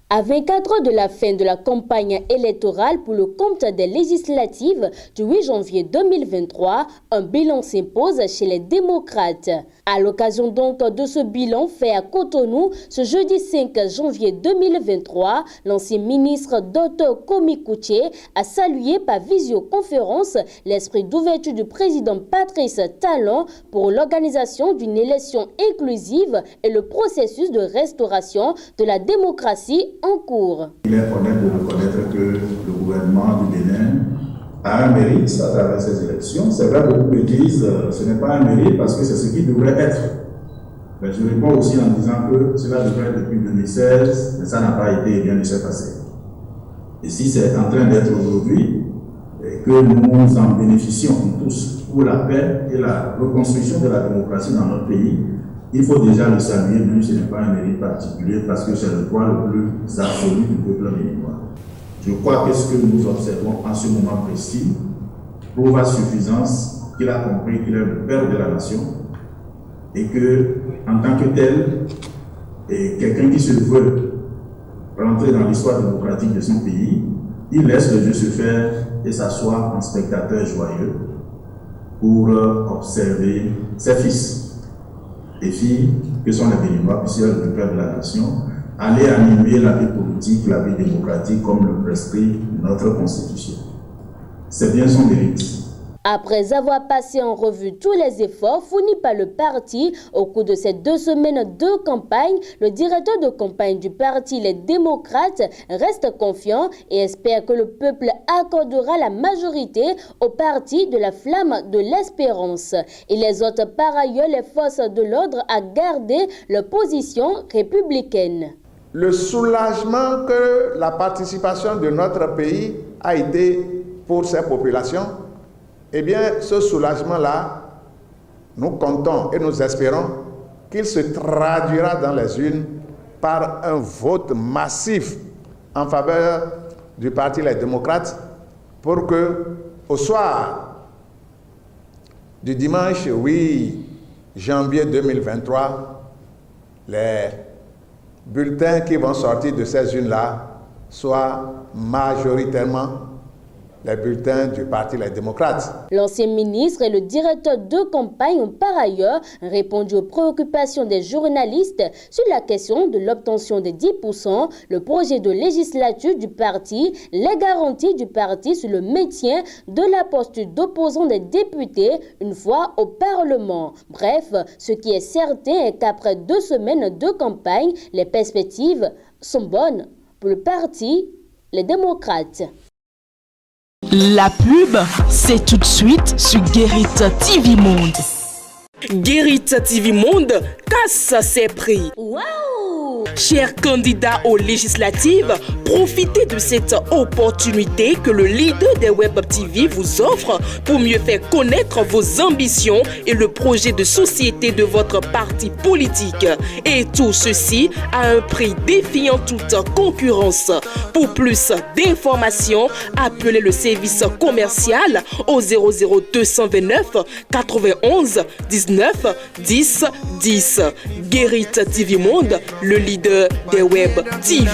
À 24 heures de la fin de la campagne électorale pour le compte des législatives du 8 janvier 2023, un bilan s'impose chez les démocrates. À l'occasion donc de ce bilan fait à Cotonou ce jeudi 5 janvier 2023, l'ancien ministre Dr Komi Koutié a salué par visioconférence l'esprit d'ouverture du président Patrice Talon pour l'organisation d'une élection inclusive et le processus de restauration de la démocratie en cours. Il est honnête de reconnaître que le gouvernement du Bénin a un mérite à travers ces élections. C'est vrai, beaucoup me disent que ce n'est pas un mérite parce que c'est ce qui devrait être. Mais je réponds aussi en disant que cela devrait être depuis 2016, mais ça n'a pas été et rien ne s'est passé. Et si c'est en train d'être aujourd'hui, et que nous en bénéficions tous pour la paix et la reconstruction de la démocratie dans notre pays, il faut déjà le saluer, même si ce n'est pas un mérite particulier, parce que c'est le droit le plus absolu du peuple béninois. Je crois que ce que nous observons en ce moment précis prouve à suffisance qu'il a compris qu'il est le père de la nation et que, en tant que tel, et quelqu'un qui se veut rentrer dans l'histoire démocratique de son pays, il laisse le jeu se faire et s'assoit en spectateur joyeux pour observer ses fils et filles, que sont les Béninois, puisqu'ils sont le père de la nation, aller animer la vie politique, la vie démocratique comme le prescrit notre Constitution. C'est bien son mérite. Après avoir passé en revue tous les efforts fournis par le parti au cours de ces 2 semaines de campagne, le directeur de campagne du parti Les Démocrates reste confiant et espère que le peuple accordera la majorité au parti de la Flamme de l'Espérance. Il exhorte par ailleurs les forces de l'ordre à garder leur position républicaine. Le soulagement que la participation de notre pays a été pour ces populations, eh bien, ce soulagement-là, nous comptons et nous espérons qu'il se traduira dans les urnes par un vote massif en faveur du Parti Les Démocrates pour que, au soir du dimanche 8 janvier 2023, les bulletins qui vont sortir de ces urnes-là soient majoritairement les bulletins du Parti Les Démocrates. L'ancien ministre et le directeur de campagne ont par ailleurs répondu aux préoccupations des journalistes sur la question de l'obtention des 10%, le projet de législature du parti, les garanties du parti sur le maintien de la posture d'opposant des députés une fois au Parlement. Bref, ce qui est certain est qu'après 2 semaines de campagne, les perspectives sont bonnes pour le parti Les Démocrates. La pub, c'est tout de suite sur Guérit TV Monde. Guérit TV Monde casse ses prix. Waouh! Chers candidats aux législatives, profitez de cette opportunité que le leader des Web TV vous offre pour mieux faire connaître vos ambitions et le projet de société de votre parti politique. Et tout ceci à un prix défiant toute concurrence. Pour plus d'informations, appelez le service commercial au 00229 91 19 10 10. Guérit TV Monde, le leader des Web TV.